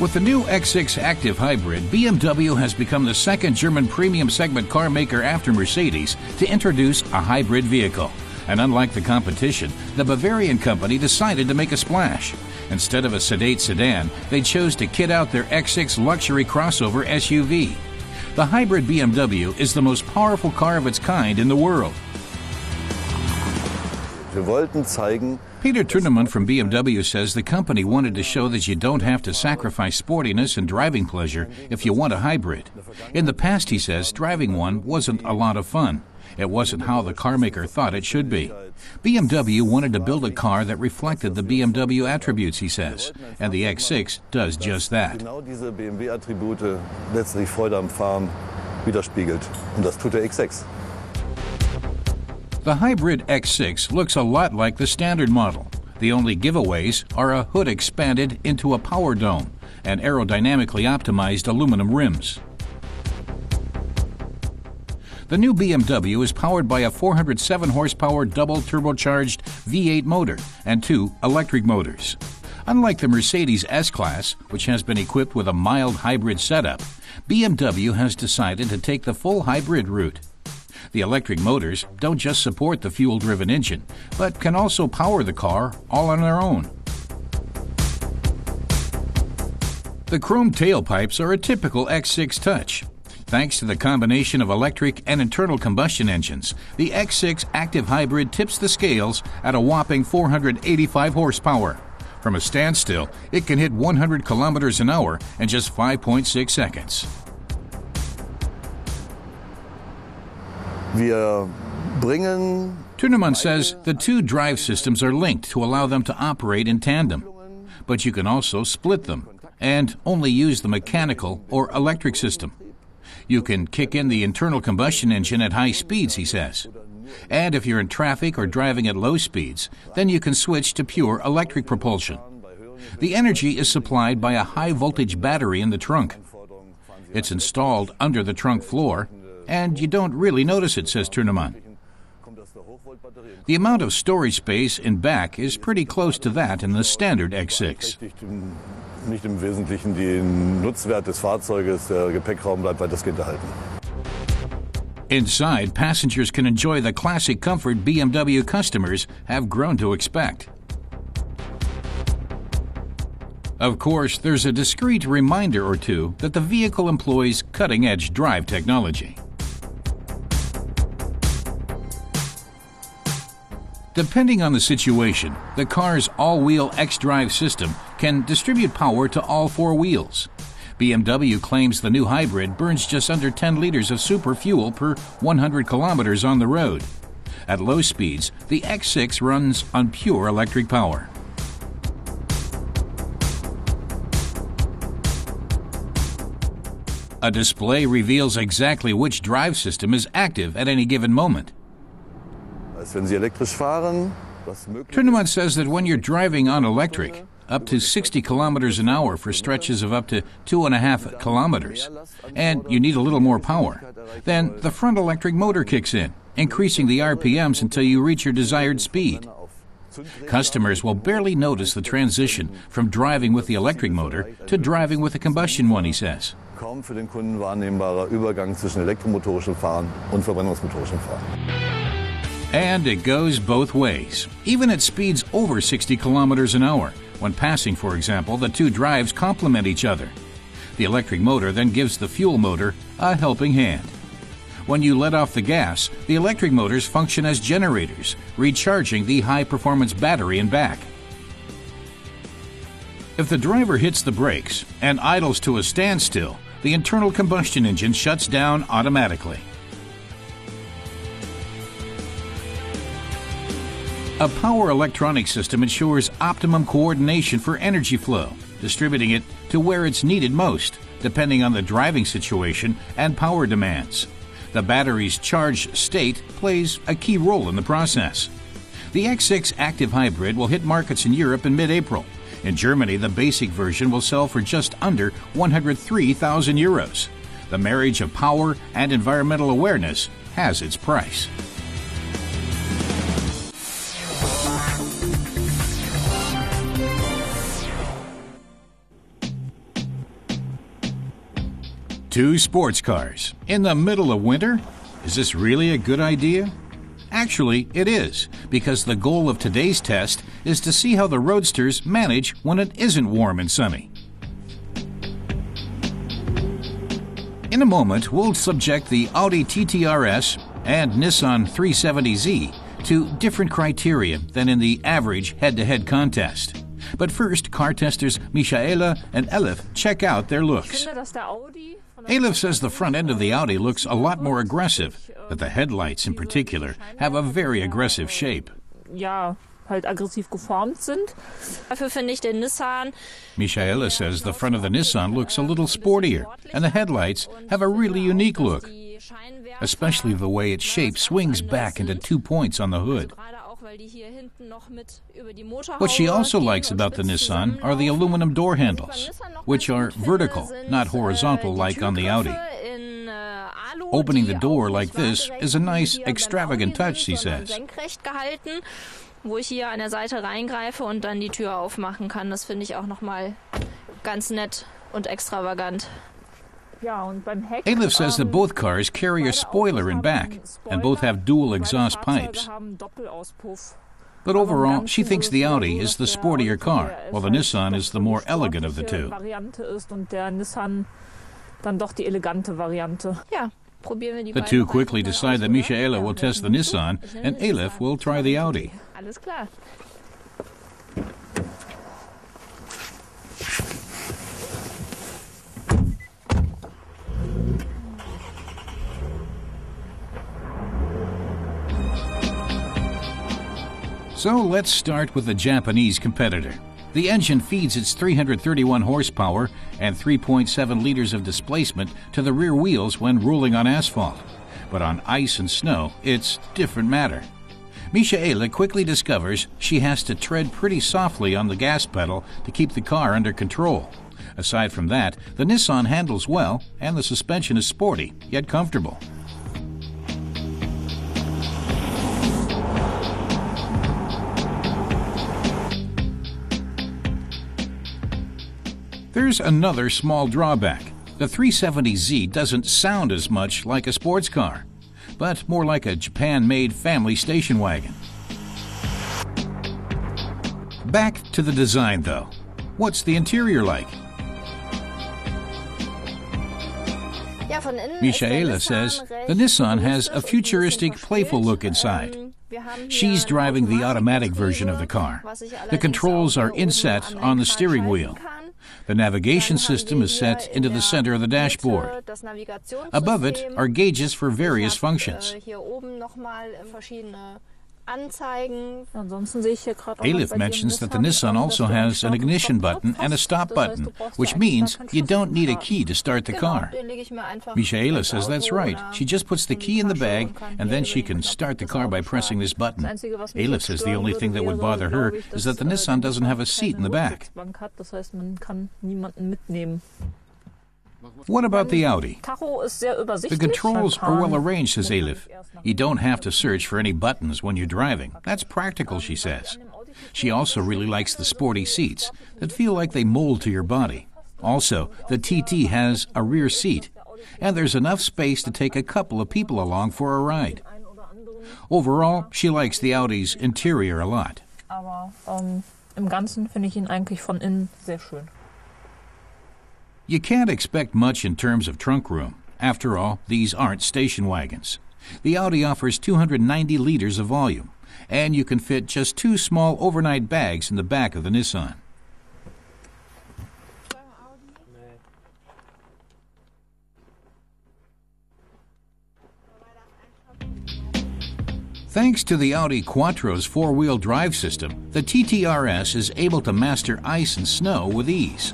With the new X6 ActiveHybrid, BMW has become the second German premium segment car maker after Mercedes to introduce a hybrid vehicle. And unlike the competition, the Bavarian company decided to make a splash. Instead of a sedate sedan, they chose to kit out their X6 luxury crossover SUV. The hybrid BMW is the most powerful car of its kind in the world. Peter Trinnemann from BMW says the company wanted to show that you don't have to sacrifice sportiness and driving pleasure if you want a hybrid. In the past, he says, driving one wasn't a lot of fun. It wasn't how the carmaker thought it should be. BMW wanted to build a car that reflected the BMW attributes, he says, and the X6 does just that. The hybrid X6 looks a lot like the standard model. The only giveaways are a hood expanded into a power dome and aerodynamically optimized aluminum rims. The new BMW is powered by a 407 horsepower double turbocharged V8 motor and 2 electric motors. Unlike the Mercedes S-Class, which has been equipped with a mild hybrid setup, BMW has decided to take the full hybrid route. The electric motors don't just support the fuel-driven engine, but can also power the car all on their own. The chrome tailpipes are a typical X6 touch. Thanks to the combination of electric and internal combustion engines, the X6 ActiveHybrid tips the scales at a whopping 485 horsepower. From a standstill, it can hit 100 kilometers an hour in just 5.6 seconds. Trinnemann says the two drive systems are linked to allow them to operate in tandem, but you can also split them and only use the mechanical or electric system. You can kick in the internal combustion engine at high speeds, he says. And if you're in traffic or driving at low speeds, then you can switch to pure electric propulsion. The energy is supplied by a high-voltage battery in the trunk. It's installed under the trunk floor, and you don't really notice it, says Trinnemann. The amount of storage space in back is pretty close to that in the standard X6. Inside, passengers can enjoy the classic comfort BMW customers have grown to expect. Of course, there's a discreet reminder or two that the vehicle employs cutting-edge drive technology. Depending on the situation, the car's all-wheel X-Drive system can distribute power to all four wheels. BMW claims the new hybrid burns just under 10 liters of super fuel per 100 kilometers on the road. At low speeds, the X6 runs on pure electric power. A display reveals exactly which drive system is active at any given moment. Trinnemann says that when you're driving on electric, up to 60 kilometers an hour for stretches of up to 2.5 kilometers, and you need a little more power, then the front electric motor kicks in, increasing the RPMs until you reach your desired speed. Customers will barely notice the transition from driving with the electric motor to driving with a combustion one, he says. And it goes both ways, even at speeds over 60 kilometers an hour. When passing, for example, the two drives complement each other. The electric motor then gives the fuel motor a helping hand. When you let off the gas, the electric motors function as generators, recharging the high-performance battery in back. If the driver hits the brakes and idles to a standstill, the internal combustion engine shuts down automatically. A power electronic system ensures optimum coordination for energy flow, distributing it to where it's needed most, depending on the driving situation and power demands. The battery's charged state plays a key role in the process. The X6 ActiveHybrid will hit markets in Europe in mid-April. In Germany, the basic version will sell for just under 103,000 euros. The marriage of power and environmental awareness has its price. Two sports cars in the middle of winter? Is this really a good idea? Actually, it is, because the goal of today's test is to see how the roadsters manage when it isn't warm and sunny. In a moment, we'll subject the Audi TT RS and Nissan 370Z to different criteria than in the average head-to-head contest. But first, car testers Michaela and Elif check out their looks. Elif says the front end of the Audi looks a lot more aggressive, that the headlights in particular have a very aggressive shape. Aggressiv geformt sind. Dafür finde ich den Nissan. Michaela says the front of the Nissan looks a little sportier, and the headlights have a really unique look, especially the way its shape swings back into 2 points on the hood. What she also likes about the Nissan are the aluminum door handles, which are vertical, not horizontal like on the Audi. Opening the door like this is a nice, extravagant touch, she says. Wo ich hier an der Seite reingreife und dann die Tür aufmachen kann. Das finde ich auch nochmal ganz nett und extravagant. Elif says that both cars carry a spoiler in back and both have dual exhaust pipes. But overall, she thinks the Audi is the sportier car, while the Nissan is the more elegant of the two. The two quickly decide that Michaela will test the Nissan and Elif will try the Audi. Alles klar. So let's start with the Japanese competitor. The engine feeds its 331 horsepower and 3.7 liters of displacement to the rear wheels when rolling on asphalt. But on ice and snow, it's different matter. Michaela quickly discovers she has to tread pretty softly on the gas pedal to keep the car under control. Aside from that, the Nissan handles well and the suspension is sporty, yet comfortable. There's another small drawback. The 370Z doesn't sound as much like a sports car, but more like a Japan-made family station wagon. Back to the design, though. What's the interior like? Michaela says the Nissan has a futuristic, playful look inside. She's driving the automatic version of the car. The controls are inset on the steering wheel. The navigation system is set into the center of the dashboard. Above it are gauges for various functions. Elif mentions that the Nissan also has an ignition button and a stop button, which means you don't need a key to start the car. Michaela says that's right. She just puts the key in the bag and then she can start the car by pressing this button. Elif says the only thing that would bother her is that the Nissan doesn't have a seat in the back. What about the Audi? The controls are well arranged, says Elif. You don't have to search for any buttons when you're driving. That's practical, she says. She also really likes the sporty seats that feel like they mold to your body. Also, the TT has a rear seat, and there's enough space to take a couple of people along for a ride. Overall, she likes the Audi's interior a lot. Im Ganzen finde ich ihn eigentlich von innen sehr schön. You can't expect much in terms of trunk room. After all, these aren't station wagons. The Audi offers 290 liters of volume, and you can fit just 2 small overnight bags in the back of the Nissan. Thanks to the Audi Quattro's 4-wheel drive system, the TT RS is able to master ice and snow with ease.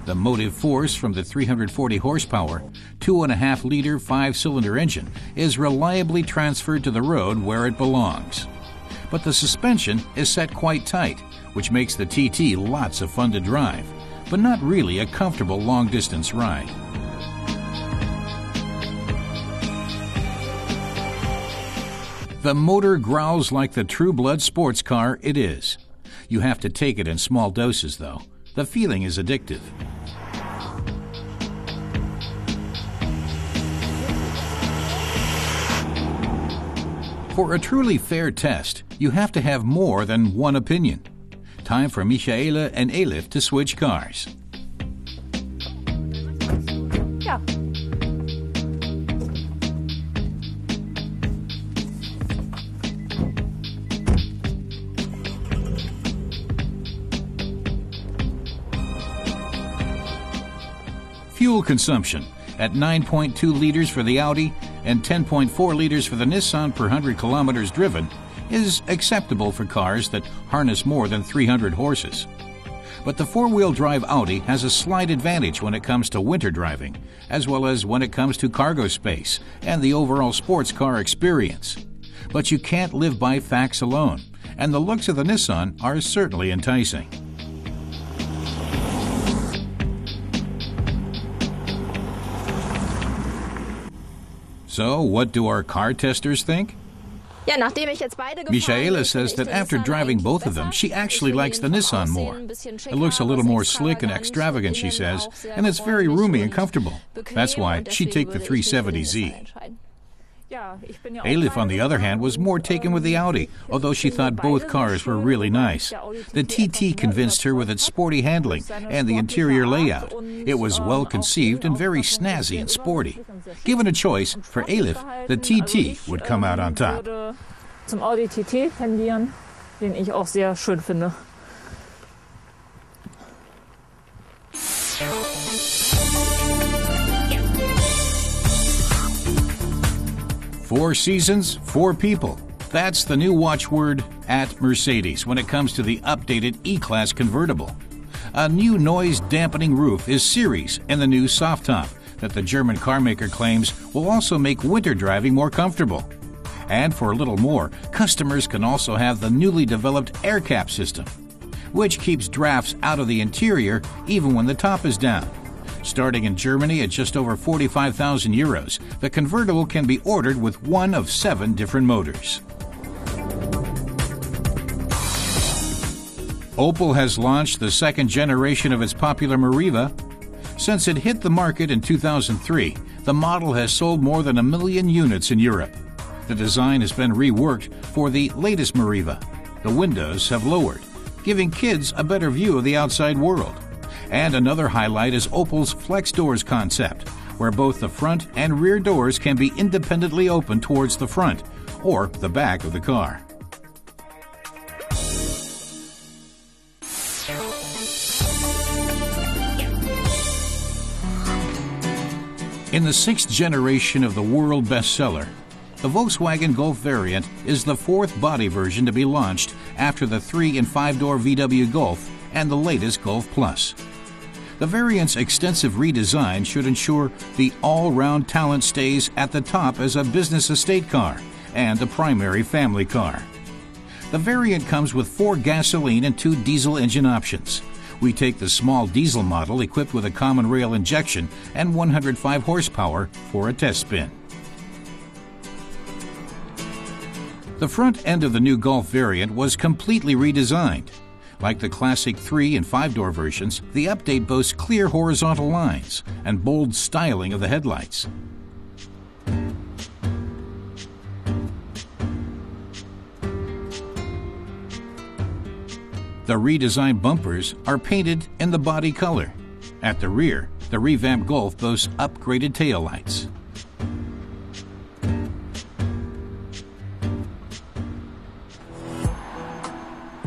The motive force from the 340 horsepower, 2.5-liter 5-cylinder engine is reliably transferred to the road where it belongs. But the suspension is set quite tight, which makes the TT lots of fun to drive, but not really a comfortable long-distance ride. The motor growls like the true-blood sports car it is. You have to take it in small doses, though. The feeling is addictive. For a truly fair test, you have to have more than one opinion. Time for Michaela and Elif to switch cars. Ja. Fuel consumption at 9.2 liters for the Audi and 10.4 liters for the Nissan per 100 kilometers driven is acceptable for cars that harness more than 300 horses. But the four-wheel drive Audi has a slight advantage when it comes to winter driving, as well as when it comes to cargo space and the overall sports car experience. But you can't live by facts alone, and the looks of the Nissan are certainly enticing. So, what do our car testers think? Ja, nachdem ich jetzt beide gefahren Michaela bin, says that finde ich after den driving Nissan both of eigentlich them, she besser. actually Ich likes the finde ihn vom Nissan more. Aussehen ein bisschen It schicker, looks a little was more slick and extravagant, extravagant, she innen says, auch sehr and it's very geräumig roomy und and comfortable. bequem That's why und she'd take the deswegen würde ich mich für den 370Z. Nissan entscheiden. Elif, on the other hand, was more taken with the Audi, although she thought both cars were really nice. The TT convinced her with its sporty handling and the interior layout. It was well conceived and very snazzy and sporty. Given a choice, for Elif, the TT would come out on top. Zum Audi TT tendieren, den ich auch sehr schön finde. Four seasons, four people. That's the new watchword at Mercedes when it comes to the updated E-Class convertible. A new noise-dampening roof is series in the new soft top that the German carmaker claims will also make winter driving more comfortable. And for a little more, customers can also have the newly developed air cap system, which keeps drafts out of the interior even when the top is down. Starting in Germany at just over 45,000 euros, the convertible can be ordered with one of 7 different motors. Opel has launched the second generation of its popular Meriva. Since it hit the market in 2003, the model has sold more than 1 million units in Europe. The design has been reworked for the latest Meriva. The windows have lowered, giving kids a better view of the outside world. And another highlight is Opel's Flex Doors concept, where both the front and rear doors can be independently opened towards the front or the back of the car. In the 6th generation of the world bestseller, the Volkswagen Golf variant is the 4th body version to be launched after the 3- and 5-door VW Golf and the latest Golf Plus. The variant's extensive redesign should ensure the all-round talent stays at the top as a business estate car and a primary family car. The variant comes with 4 gasoline and 2 diesel engine options. We take the small diesel model equipped with a common rail injection and 105 horsepower for a test spin. The front end of the new Golf variant was completely redesigned. Like the classic 3- and 5-door versions, the update boasts clear horizontal lines and bold styling of the headlights. The redesigned bumpers are painted in the body color. At the rear, the revamped Golf boasts upgraded taillights.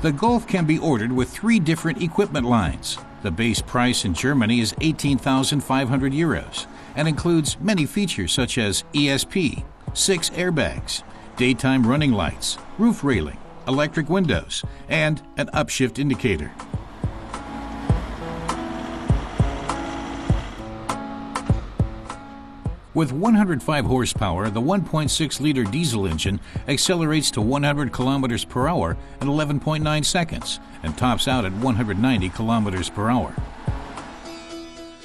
The Golf can be ordered with 3 different equipment lines. The base price in Germany is 18,500 euros and includes many features such as ESP, 6 airbags, daytime running lights, roof railing, electric windows, and an upshift indicator. With 105 horsepower, the 1.6-liter diesel engine accelerates to 100 kilometers per hour in 11.9 seconds and tops out at 190 kilometers per hour.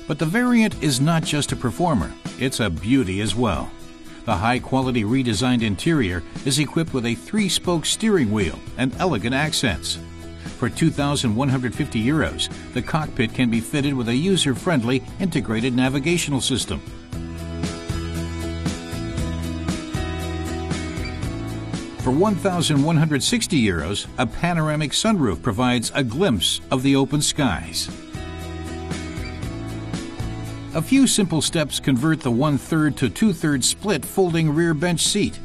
But the variant is not just a performer, it's a beauty as well. The high-quality redesigned interior is equipped with a 3-spoke steering wheel and elegant accents. For 2,150 euros, the cockpit can be fitted with a user-friendly integrated navigational system. For 1,160 euros, a panoramic sunroof provides a glimpse of the open skies. A few simple steps convert the 1/3 to 2/3 split folding rear bench seat.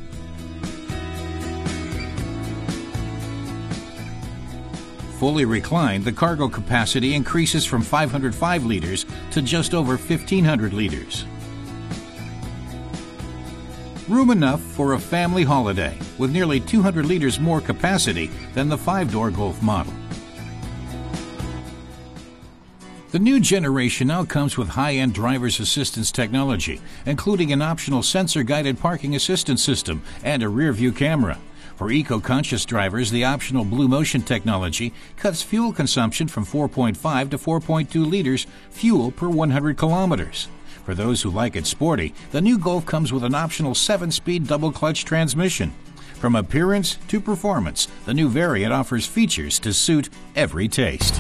Fully reclined, the cargo capacity increases from 505 liters to just over 1,500 liters. Room enough for a family holiday, with nearly 200 liters more capacity than the 5-door Golf model. The new generation now comes with high-end driver's assistance technology, including an optional sensor-guided parking assistance system and a rear-view camera. For eco-conscious drivers, the optional Blue Motion technology cuts fuel consumption from 4.5 to 4.2 liters fuel per 100 kilometers. For those who like it sporty, the new Golf comes with an optional 7-speed double-clutch transmission. From appearance to performance, the new variant offers features to suit every taste.